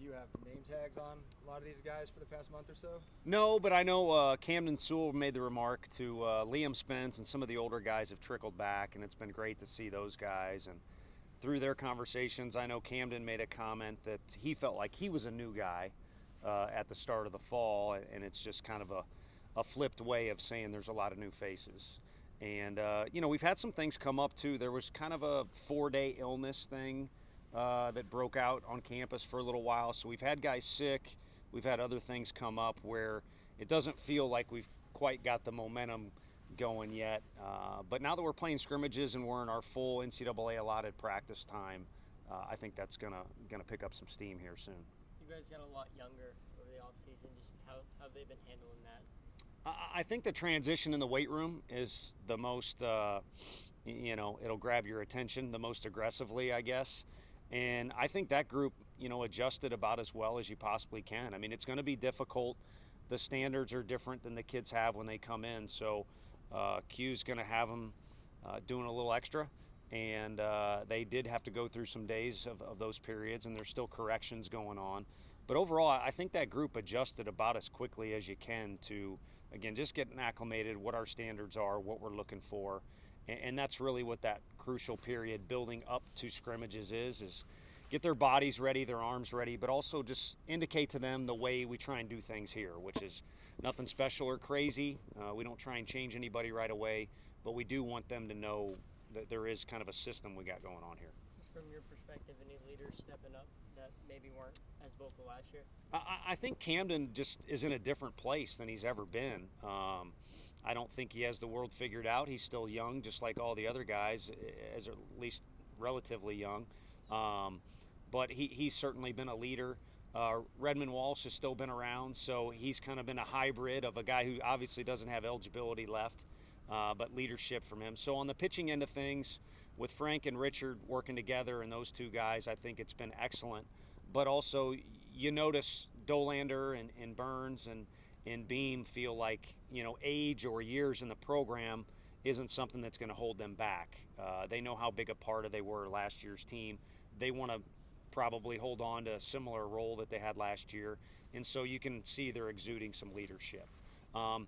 Do you have name tags on a lot of these guys for the past month or so? No, but I know Camden Sewell made the remark to Liam Spence, and some of the older guys have trickled back, and it's been great to see those guys. And through their conversations, I know Camden made a comment that he felt like he was a new guy at the start of the fall, and it's just kind of a flipped way of saying there's a lot of new faces. And, we've had some things come up too. There was kind of a 4-day illness thing that broke out on campus for a little while. So we've had guys sick. We've had other things come up where it doesn't feel like we've quite got the momentum going yet. But now that we're playing scrimmages and we're in our full NCAA allotted practice time, I think that's gonna pick up some steam here soon. You guys got a lot younger over the off season. Just how have they been handling that? I think the transition in the weight room is the most, it'll grab your attention the most aggressively, I guess. And I think that group, adjusted about as well as you possibly can. I mean, it's going to be difficult. The standards are different than the kids have when they come in. So Q's going to have them doing a little extra. And they did have to go through some days of those periods, and there's still corrections going on. But overall, I think that group adjusted about as quickly as you can to, again, just getting acclimated, what our standards are, what we're looking for. And that's really what that crucial period building up to scrimmages is get their bodies ready, their arms ready, but also just indicate to them the way we try and do things here, which is nothing special or crazy. We don't try and change anybody right away, but we do want them to know that there is kind of a system we got going on here. Just from your perspective, any leaders stepping up that maybe weren't as vocal last year? I think Camden just is in a different place than he's ever been. I don't think he has the world figured out. He's still young, just like all the other guys, as at least relatively young. But he's certainly been a leader. Redmond Walsh has still been around, so he's kind of been a hybrid of a guy who obviously doesn't have eligibility left, but leadership from him. So on the pitching end of things, with Frank and Richard working together and those two guys, I think it's been excellent. But also, you notice Dolander and Burns and Beam feel like, age or years in the program isn't something that's going to hold them back. They know how big a part of they were last year's team. They want to probably hold on to a similar role that they had last year, and so you can see they're exuding some leadership. Out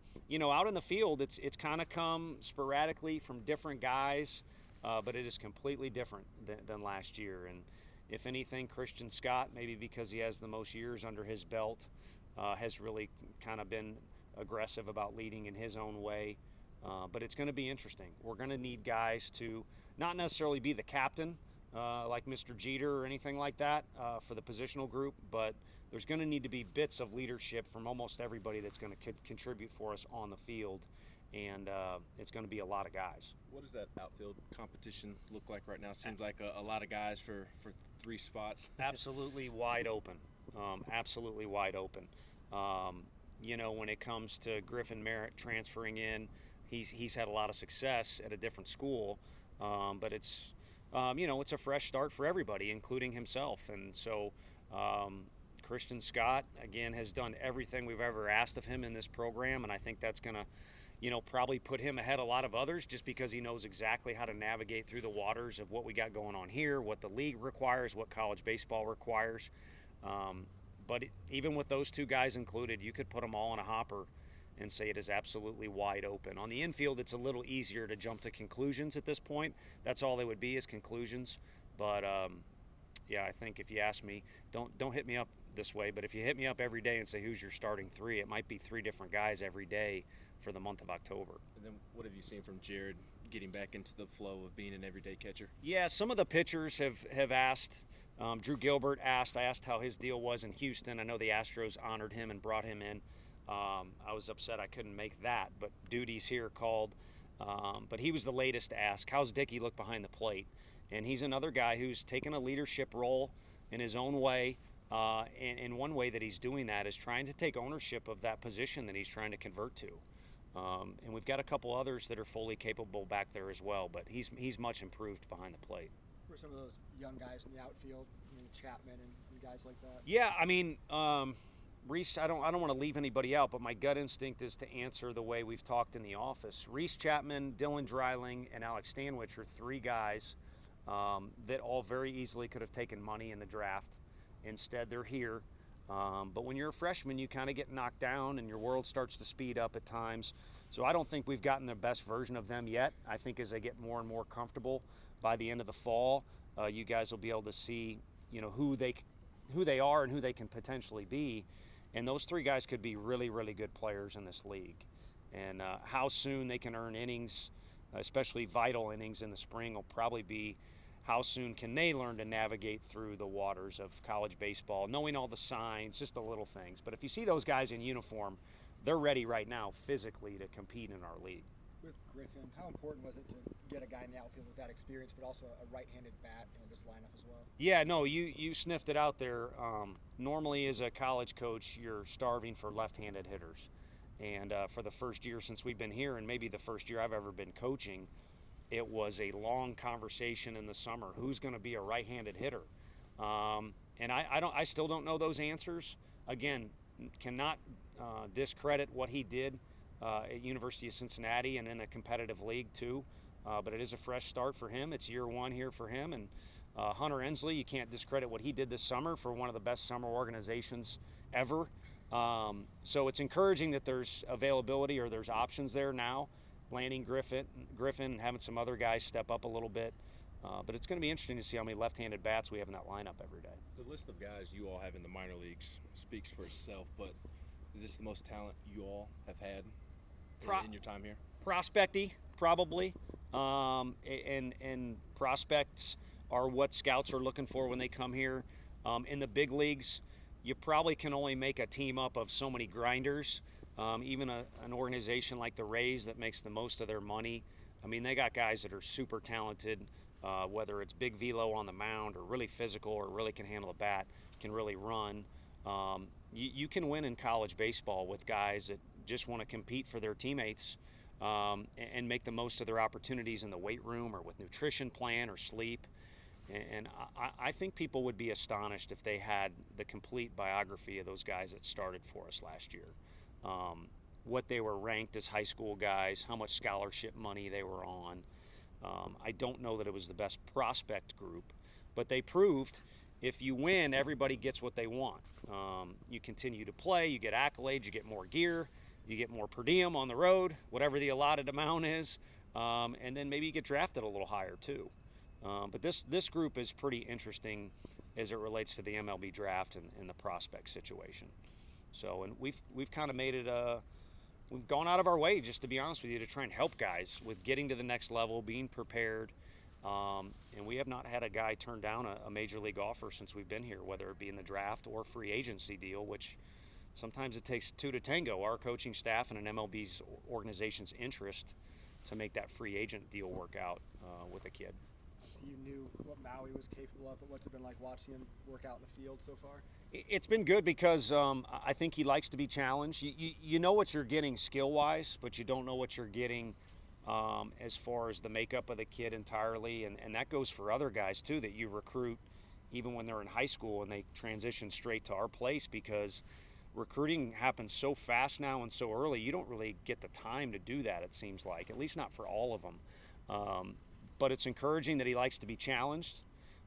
in the field, it's kind of come sporadically from different guys, but it is completely different than last year. And if anything, Christian Scott, maybe because he has the most years under his belt, has really kind of been aggressive about leading in his own way. But it's going to be interesting. We're going to need guys to not necessarily be the captain, like Mr. Jeter or anything like that for the positional group, but there's going to need to be bits of leadership from almost everybody that's going to contribute for us on the field, and it's going to be a lot of guys. What does that outfield competition look like right now? Seems like a lot of guys for 3 spots. Absolutely wide open. Absolutely wide open. When it comes to Griffin Merritt transferring in, he's had a lot of success at a different school, but it's a fresh start for everybody, including himself. And so Christian Scott, again, has done everything we've ever asked of him in this program, and I think that's going to probably put him ahead a lot of others just because he knows exactly how to navigate through the waters of what we got going on here, what the league requires, what college baseball requires. But even with those two guys included, you could put them all in a hopper and say it is absolutely wide open. On the infield, it's a little easier to jump to conclusions at this point. That's all they would be, is conclusions. But I think if you ask me, don't hit me up this way, but if you hit me up every day and say who's your starting 3, it might be 3 different guys every day for the month of October. And then what have you seen from Jared getting back into the flow of being an everyday catcher? Yeah, some of the pitchers have asked. Drew Gilbert asked. I asked how his deal was in Houston. I know the Astros honored him and brought him in. I was upset I couldn't make that, but Duty's here called. But he was the latest to ask, how's Dickey look behind the plate? And he's another guy who's taken a leadership role in his own way. And one way that he's doing that is trying to take ownership of that position that he's trying to convert to. And we've got a couple others that are fully capable back there as well, but he's much improved behind the plate. Who are some of those young guys in the outfield, Chapman and guys like that? Yeah, Reese, I don't want to leave anybody out, but my gut instinct is to answer the way we've talked in the office. Reese Chapman, Dylan Dreiling, and Alex Stanwich are 3 guys that all very easily could have taken money in the draft Instead, they're here. But when you're a freshman, you kind of get knocked down and your world starts to speed up at times. So I don't think we've gotten the best version of them yet. I think as they get more and more comfortable by the end of the fall, you guys will be able to see, who they are and who they can potentially be. And those three guys could be really, really good players in this league. And how soon they can earn innings, especially vital innings in the spring, will probably be how soon can they learn to navigate through the waters of college baseball, knowing all the signs, just the little things. But if you see those guys in uniform, they're ready right now physically to compete in our league. With Griffin, how important was it to get a guy in the outfield with that experience, but also a right-handed bat in this lineup as well? Yeah, no, you sniffed it out there. Normally, as a college coach, you're starving for left-handed hitters. And for the first year since we've been here, and maybe the first year I've ever been coaching, it was a long conversation in the summer. Who's going to be a right-handed hitter? And I still don't know those answers. Again, cannot discredit what he did at University of Cincinnati and in a competitive league too. But it is a fresh start for him. It's year one here for him. And Hunter Ensley, you can't discredit what he did this summer for one of the best summer organizations ever. So it's encouraging that there's availability or there's options there now. Landing Griffin and having some other guys step up a little bit. But it's going to be interesting to see how many left-handed bats we have in that lineup every day. The list of guys you all have in the minor leagues speaks for itself, but is this the most talent you all have had in your time here? Prospecty, probably. And prospects are what scouts are looking for when they come here. In the big leagues, you probably can only make a team up of so many grinders. Even an organization like the Rays that makes the most of their money, I mean, they got guys that are super talented, whether it's big velo on the mound or really physical or really can handle a bat, can really run. You can win in college baseball with guys that just want to compete for their teammates and make the most of their opportunities in the weight room or with nutrition plan or sleep. And I think people would be astonished if they had the complete biography of those guys that started for us last year. What they were ranked as high school guys, how much scholarship money they were on. I don't know that it was the best prospect group, but they proved if you win, everybody gets what they want. You continue to play, you get accolades, you get more gear, you get more per diem on the road, whatever the allotted amount is, and then maybe you get drafted a little higher too. But this group is pretty interesting as it relates to the MLB draft and the prospect situation. So, and we've kind of made it we've gone out of our way, just to be honest with you, to try and help guys with getting to the next level, being prepared. And we have not had a guy turn down a major league offer since we've been here, whether it be in the draft or free agency deal, which sometimes it takes two to tango. Our coaching staff and an MLB's organization's interest to make that free agent deal work out with a kid. So you knew what Maui was capable of, but what's it been like watching him work out in the field so far? It's been good because I think he likes to be challenged. You know what you're getting skill-wise, but you don't know what you're getting as far as the makeup of the kid entirely. And that goes for other guys, too, that you recruit even when they're in high school and they transition straight to our place, because recruiting happens so fast now and so early, you don't really get the time to do that, it seems like, at least not for all of them. But it's encouraging that he likes to be challenged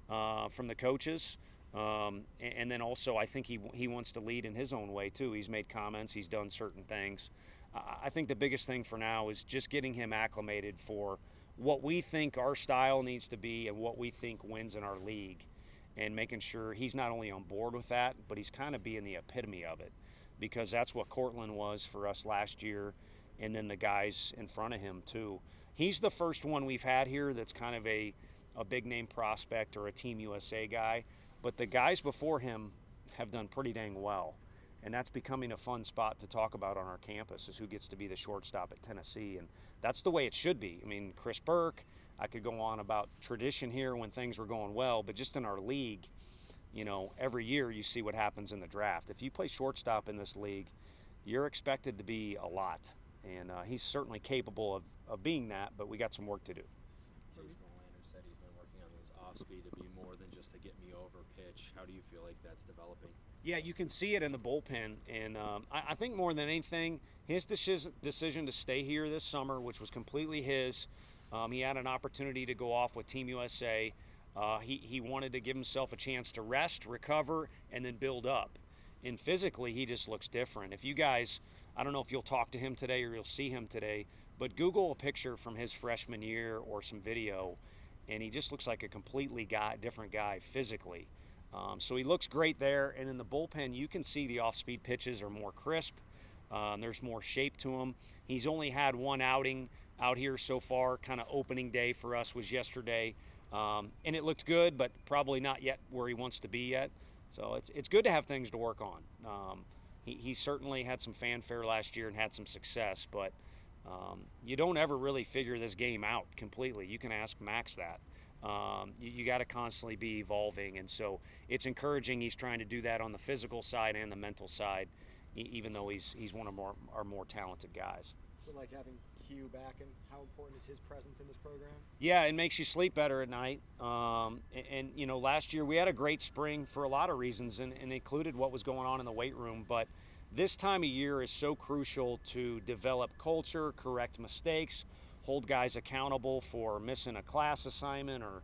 from the coaches. And then also I think he wants to lead in his own way too. He's made comments, he's done certain things. I think the biggest thing for now is just getting him acclimated for what we think our style needs to be and what we think wins in our league, and making sure he's not only on board with that, but he's kind of being the epitome of it, because that's what Cortland was for us last year, and then the guys in front of him too. He's the first one we've had here that's kind of a big name prospect or a Team USA guy, but the guys before him have done pretty dang well. And that's becoming a fun spot to talk about on our campus, is who gets to be the shortstop at Tennessee. And that's the way it should be. I mean, Chris Burke, I could go on about tradition here when things were going well, but just in our league, every year you see what happens in the draft. If you play shortstop in this league, you're expected to be a lot. And he's certainly capable of being that, but we got some work to do. Jason Lander said he's been working on his off speed to be more than just a get me over pitch. How do you feel like that's developing? Yeah, you can see it in the bullpen, and I think more than anything, his decision to stay here this summer, which was completely his. He had an opportunity to go off with Team USA. He wanted to give himself a chance to rest, recover, and then build up. And physically, he just looks different. If you guys, I don't know if you'll talk to him today or you'll see him today, but Google a picture from his freshman year or some video, and he just looks like a completely different guy physically. So he looks great there. And in the bullpen, you can see the off-speed pitches are more crisp. There's more shape to him. He's only had one outing out here so far. Kind of opening day for us was yesterday. And it looked good, but probably not yet where he wants to be yet. So it's good to have things to work on. He certainly had some fanfare last year and had some success, but you don't ever really figure this game out completely. You can ask Max that. You got to constantly be evolving, and so it's encouraging he's trying to do that on the physical side and the mental side, even though he's one of our more talented guys. So like having Q back, and how important is his presence in this program? Yeah, it makes you sleep better at night. And you know, last year we had a great spring for a lot of reasons, and included what was going on in the weight room. But this time of year is so crucial to develop culture, correct mistakes, hold guys accountable for missing a class assignment or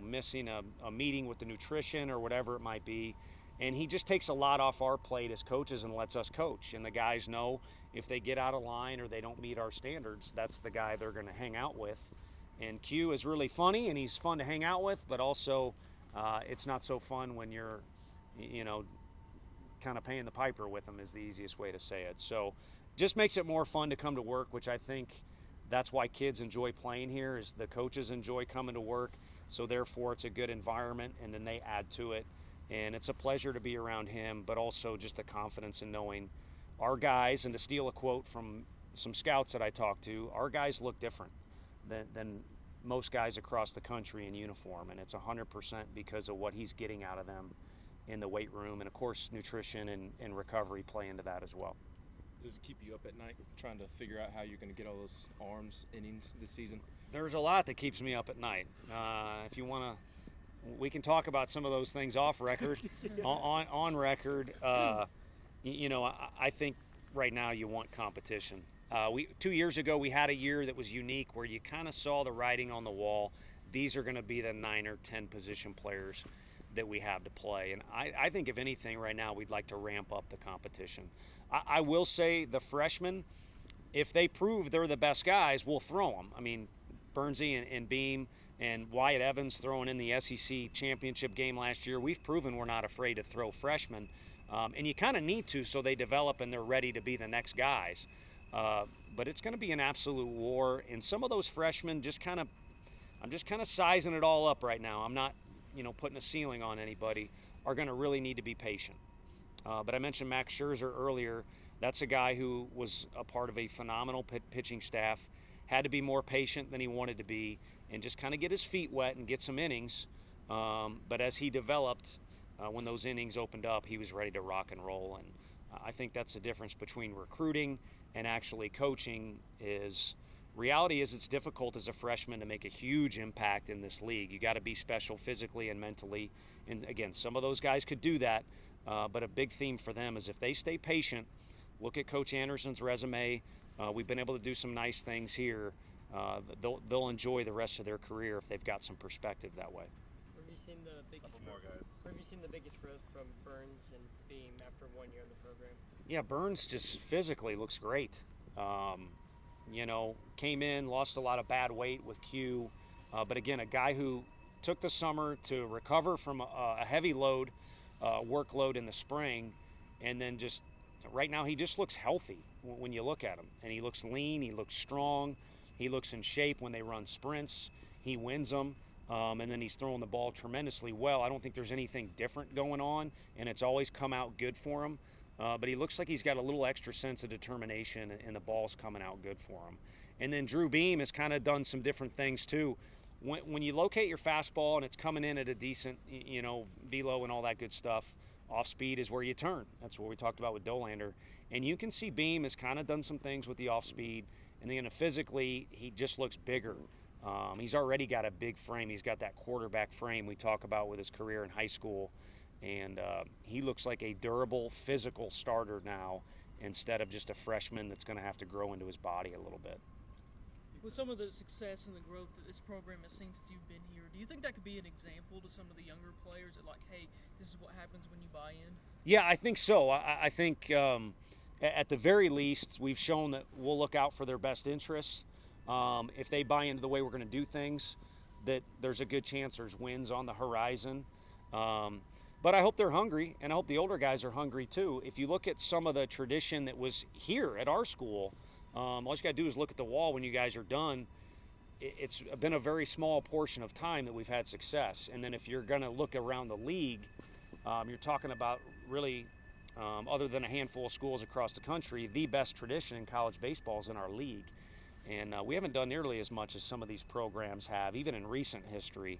missing a meeting with the nutrition or whatever it might be. And he just takes a lot off our plate as coaches and lets us coach. And the guys know if they get out of line or they don't meet our standards, that's the guy they're going to hang out with. And Q is really funny, and he's fun to hang out with, but also it's not so fun when you're, kind of paying the piper with him is the easiest way to say it. So just makes it more fun to come to work, which I think that's why kids enjoy playing here, is the coaches enjoy coming to work. So therefore it's a good environment, and then they add to it. And it's a pleasure to be around him, but also just the confidence in knowing our guys, and to steal a quote from some scouts that I talked to, our guys look different than most guys across the country in uniform. And it's 100% because of what he's getting out of them in the weight room. And of course, nutrition and recovery play into that as well. Does it keep you up at night trying to figure out how you're going to get all those arms innings this season? There's a lot that keeps me up at night. If you want to, we can talk about some of those things off record. on record, I think right now you want competition. 2 years ago we had a year that was unique where you kind of saw the writing on the wall. These are going to be the 9 or 10 position players that we have to play. And I think if anything right now we'd like to ramp up the competition. I will say the freshmen, if they prove they're the best guys, we'll throw them. I mean, Bernsey and Beam and Wyatt Evans throwing in the SEC championship game last year, we've proven we're not afraid to throw freshmen. And you kind of need to, so they develop and they're ready to be the next guys. But it's going to be an absolute war. And some of those freshmen I'm just kind of sizing it all up right now. I'm not, putting a ceiling on anybody, are going to really need to be patient. But I mentioned Max Scherzer earlier. That's a guy who was a part of a phenomenal pitching staff, had to be more patient than he wanted to be, and just kind of get his feet wet and get some innings. But as he developed, when those innings opened up, he was ready to rock and roll. And I think that's the difference between recruiting and actually coaching. Reality is it's difficult as a freshman to make a huge impact in this league. You got to be special physically and mentally. And again, some of those guys could do that. But a big theme for them is if they stay patient, look at Coach Anderson's resume. We've been able to do some nice things here. They'll enjoy the rest of their career if they've got some perspective that way. Where have you seen the biggest growth from Burns and Beam after 1 year in the program? Yeah, Burns just physically looks great. Came in, lost a lot of bad weight with Q. But again, a guy who took the summer to recover from a heavy workload in the spring, and then just right now he just looks healthy when you look at him. And he looks lean, he looks strong, he looks in shape when they run sprints. He wins them. And then he's throwing the ball tremendously well. I don't think there's anything different going on, and it's always come out good for him. But he looks like he's got a little extra sense of determination, and the ball's coming out good for him. And then Drew Beam has kind of done some different things too. When you locate your fastball and it's coming in at a decent, velo and all that good stuff, off speed is where you turn. That's what we talked about with Dolander. And you can see Beam has kind of done some things with the off speed, and then physically he just looks bigger. He's already got a big frame. He's got that quarterback frame we talk about with his career in high school. And he looks like a durable, physical starter now instead of just a freshman that's going to have to grow into his body a little bit. with some of the success and the growth that this program has seen since you've been here, do you think that could be an example to some of the younger players that, like, hey, this is what happens when you buy in? Yeah, I think so. I think at the very least, we've shown that we'll look out for their best interests. If they buy into the way we're going to do things, that there's a good chance there's wins on the horizon. But I hope they're hungry, and I hope the older guys are hungry too. If you look at some of the tradition that was here at our school, all you got to do is look at the wall when you guys are done. It's been a very small portion of time that we've had success. And then if you're going to look around the league, you're talking about really, other than a handful of schools across the country, the best tradition in college baseball is in our league. And we haven't done nearly as much as some of these programs have, even in recent history.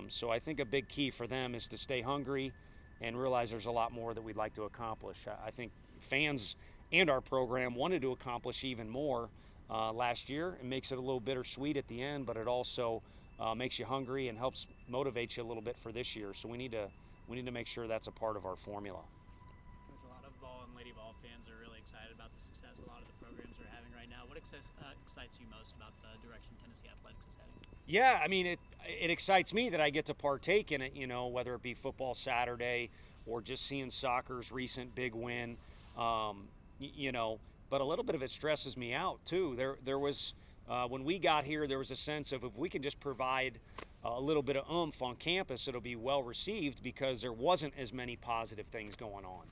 So I think a big key for them is to stay hungry and realize there's a lot more that we'd like to accomplish. I think fans and our program wanted to accomplish even more last year. It makes it a little bittersweet at the end, but it also makes you hungry and helps motivate you a little bit for this year. So we need to make sure that's a part of our formula. Coach, a lot of Vol and Lady Vol fans are really excited about the success a lot of the programs are having right now. What excites you most about the direction Tennessee Athletics is heading? Yeah, I mean, it excites me that I get to partake in it, whether it be football Saturday or just seeing soccer's recent big win, but a little bit of it stresses me out too. There was, when we got here, there was a sense of if we can just provide a little bit of oomph on campus, it'll be well received because there wasn't as many positive things going on.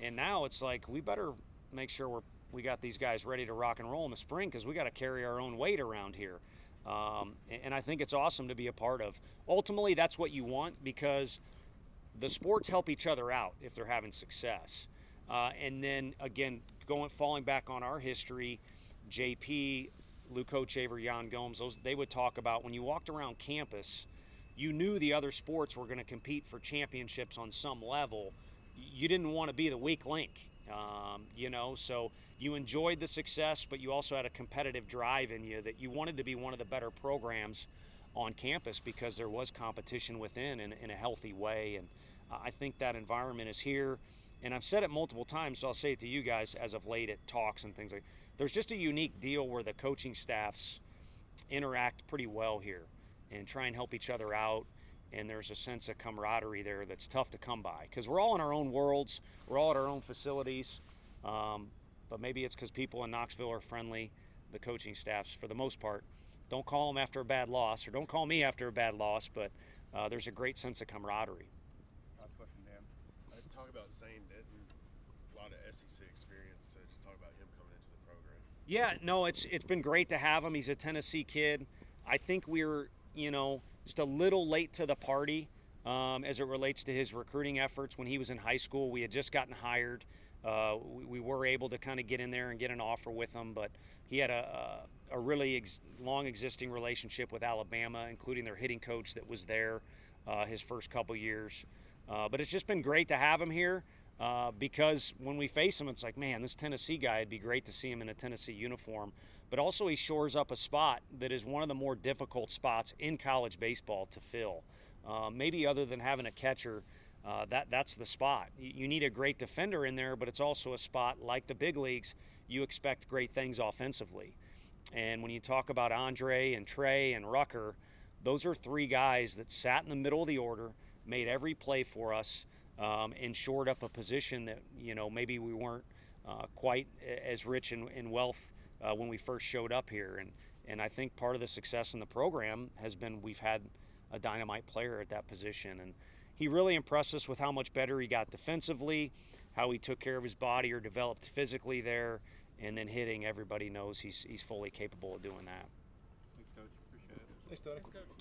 And now it's like, we better make sure we got these guys ready to rock and roll in the spring because we got to carry our own weight around here. And I think it's awesome to be a part of. Ultimately, that's what you want because the sports help each other out if they're having success. And then, again, falling back on our history, JP, Lou Kochaver, Jan Gomes, they would talk about when you walked around campus, you knew the other sports were going to compete for championships on some level. You didn't want to be the weak link. So you enjoyed the success, but you also had a competitive drive in you that you wanted to be one of the better programs on campus because there was competition within in a healthy way. And I think that environment is here. And I've said it multiple times, so I'll say it to you guys as of late at talks and things like that. There's just a unique deal where the coaching staffs interact pretty well here and try and help each other out. And there's a sense of camaraderie there that's tough to come by because we're all in our own worlds, we're all at our own facilities, but maybe it's because people in Knoxville are friendly. The coaching staffs, for the most part, don't call them after a bad loss or don't call me after a bad loss, but there's a great sense of camaraderie. Last question, Dan. Talk about Zane Denton, a lot of SEC experience, so just talk about him coming into the program. Yeah, no, it's been great to have him. He's a Tennessee kid. I think we're, just a little late to the party as it relates to his recruiting efforts. When he was in high school, we had just gotten hired. We were able to kind of get in there and get an offer with him, but he had a really long existing relationship with Alabama, including their hitting coach that was there his first couple years. But it's just been great to have him here because when we face him, it's like, man, this Tennessee guy, it'd be great to see him in a Tennessee uniform. But also he shores up a spot that is one of the more difficult spots in college baseball to fill. Maybe other than having a catcher, that's the spot. You need a great defender in there, but it's also a spot like the big leagues. You expect great things offensively. And when you talk about Andre and Trey and Rucker, those are three guys that sat in the middle of the order, made every play for us, and shored up a position that, maybe we weren't quite as rich in wealth when we first showed up here. And I think part of the success in the program has been we've had a dynamite player at that position. And he really impressed us with how much better he got defensively, how he took care of his body or developed physically there, and then hitting. Everybody knows he's fully capable of doing that. Thanks, Coach. Appreciate it. Thanks, Tony. Thanks, Coach.